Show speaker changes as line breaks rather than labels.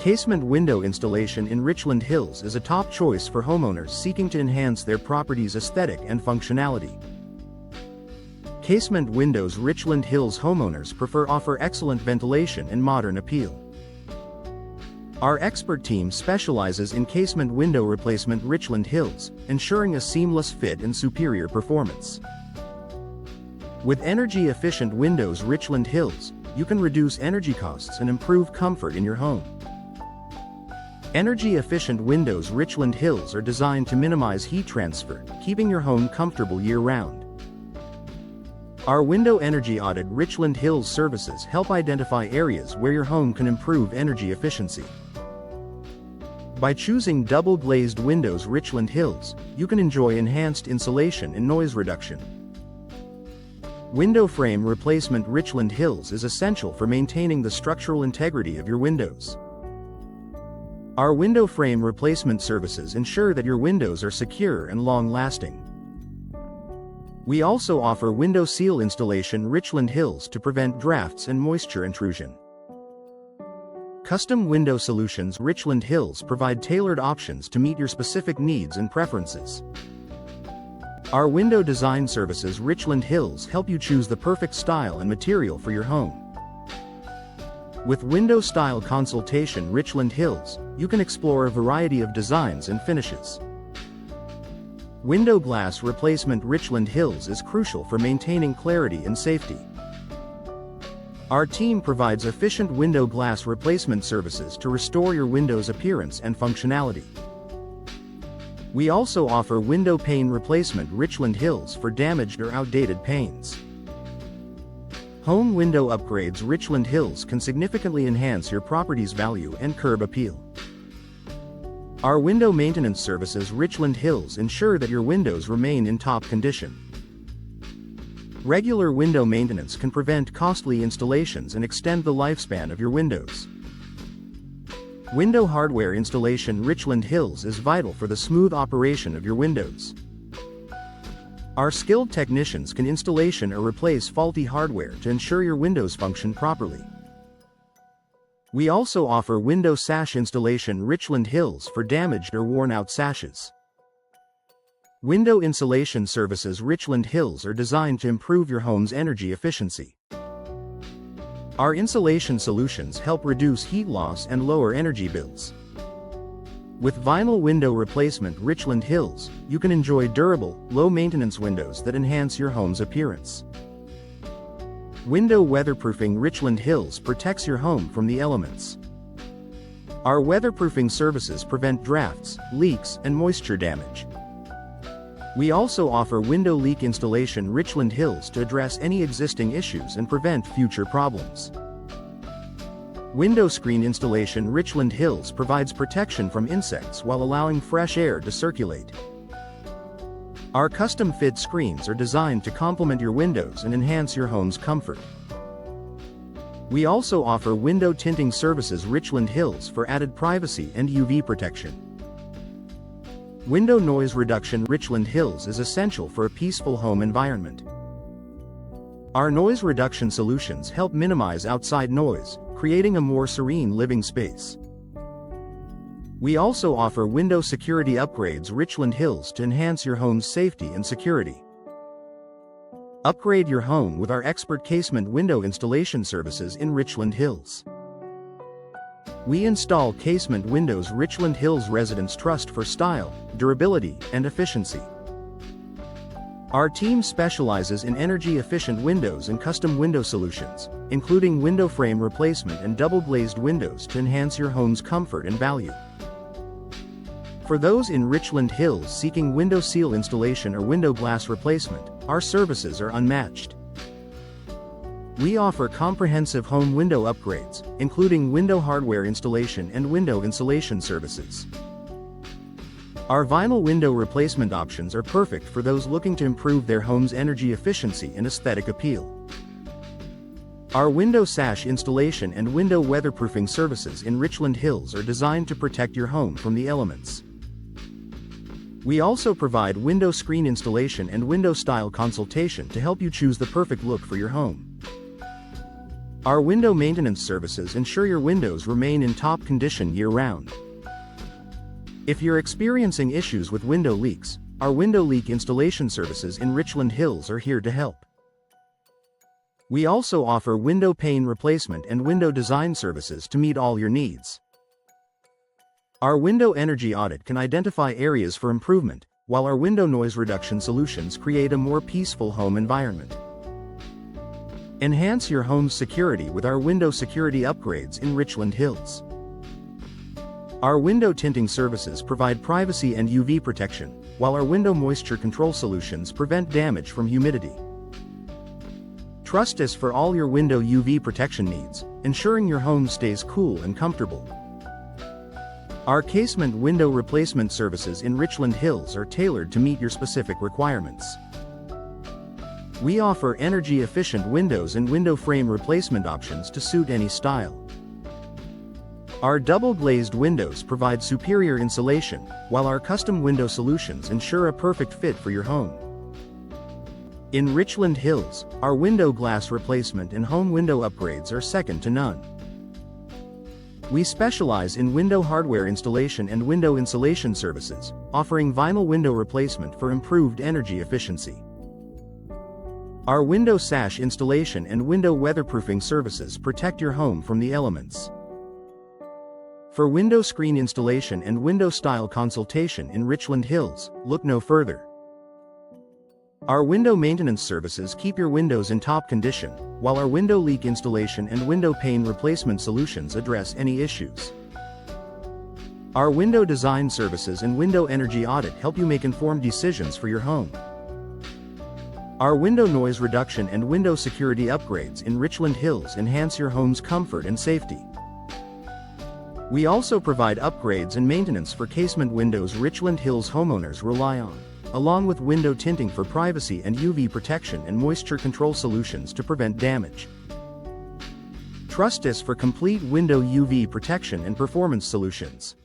Casement window installation in Richland Hills is a top choice for homeowners seeking to enhance their property's aesthetic and functionality. Casement windows Richland Hills homeowners offer excellent ventilation and modern appeal. Our expert team specializes in casement window replacement Richland Hills, ensuring a seamless fit and superior performance. With energy-efficient windows Richland Hills, you can reduce energy costs and improve comfort in your home. Energy-efficient windows Richland Hills are designed to minimize heat transfer, keeping your home comfortable year-round. Our window energy audit Richland Hills services help identify areas where your home can improve energy efficiency. By choosing double-glazed windows Richland Hills, you can enjoy enhanced insulation and noise reduction. Window frame replacement Richland Hills is essential for maintaining the structural integrity of your windows. Our window frame replacement services ensure that your windows are secure and long-lasting. We also offer window seal installation Richland Hills to prevent drafts and moisture intrusion. Custom window solutions Richland Hills provide tailored options to meet your specific needs and preferences. Our window design services Richland Hills help you choose the perfect style and material for your home. With window style consultation Richland Hills, you can explore a variety of designs and finishes. Window glass replacement Richland Hills is crucial for maintaining clarity and safety. Our team provides efficient window glass replacement services to restore your window's appearance and functionality. We also offer window pane replacement Richland Hills for damaged or outdated panes. Home window upgrades Richland Hills can significantly enhance your property's value and curb appeal. Our window maintenance services Richland Hills ensure that your windows remain in top condition. Regular window maintenance can prevent costly installations and extend the lifespan of your windows. Window hardware installation Richland Hills is vital for the smooth operation of your windows. Our skilled technicians can installation or replace faulty hardware to ensure your windows function properly. We also offer window sash installation Richland Hills for damaged or worn-out sashes. Window insulation services Richland Hills are designed to improve your home's energy efficiency. Our insulation solutions help reduce heat loss and lower energy bills. With vinyl window replacement Richland Hills, you can enjoy durable, low-maintenance windows that enhance your home's appearance. Window weatherproofing Richland Hills protects your home from the elements. Our weatherproofing services prevent drafts, leaks, and moisture damage. We also offer window leak installation Richland Hills to address any existing issues and prevent future problems. Window screen installation Richland Hills provides protection from insects while allowing fresh air to circulate. Our custom-fit screens are designed to complement your windows and enhance your home's comfort. We also offer window tinting services Richland Hills for added privacy and UV protection. Window noise reduction Richland Hills is essential for a peaceful home environment. Our noise reduction solutions help minimize outside noise, creating a more serene living space. We also offer window security upgrades Richland Hills to enhance your home's safety and security. Upgrade your home with our expert casement window installation services in Richland Hills. We install casement windows Richland Hills residents trust for style, durability, and efficiency. Our team specializes in energy-efficient windows and custom window solutions, including window frame replacement and double-glazed windows to enhance your home's comfort and value. For those in Richland Hills seeking window seal installation or window glass replacement, our services are unmatched. We offer comprehensive home window upgrades, including window hardware installation and window insulation services. Our vinyl window replacement options are perfect for those looking to improve their home's energy efficiency and aesthetic appeal. Our window sash installation and window weatherproofing services in Richland Hills are designed to protect your home from the elements. We also provide window screen installation and window style consultation to help you choose the perfect look for your home. Our window maintenance services ensure your windows remain in top condition year-round. If you're experiencing issues with window leaks, our window leak installation services in Richland Hills are here to help. We also offer window pane replacement and window design services to meet all your needs. Our window energy audit can identify areas for improvement, while our window noise reduction solutions create a more peaceful home environment. Enhance your home's security with our window security upgrades in Richland Hills. Our window tinting services provide privacy and UV protection, while our window moisture control solutions prevent damage from humidity. Trust us for all your window UV protection needs, ensuring your home stays cool and comfortable. Our Casement window replacement services in Richland Hills are tailored to meet your specific requirements. We offer energy-efficient windows and window frame replacement options to suit any style. Our double-glazed windows provide superior insulation, while our custom window solutions ensure a perfect fit for your home. In Richland Hills, our window glass replacement and home window upgrades are second to none. We specialize in window hardware installation and window insulation services, offering vinyl window replacement for improved energy efficiency. Our window sash installation and window weatherproofing services protect your home from the elements. For window screen installation and window style consultation in Richland Hills, look no further. Our window maintenance services keep your windows in top condition, while our window leak installation and window pane replacement solutions address any issues. Our window design services and window energy audit help you make informed decisions for your home. Our window noise reduction and window security upgrades in Richland Hills enhance your home's comfort and safety. We also provide upgrades and maintenance for casement windows Richland Hills homeowners rely on, along with window tinting for privacy and UV protection and moisture control solutions to prevent damage. Trust us for complete window UV protection and performance solutions.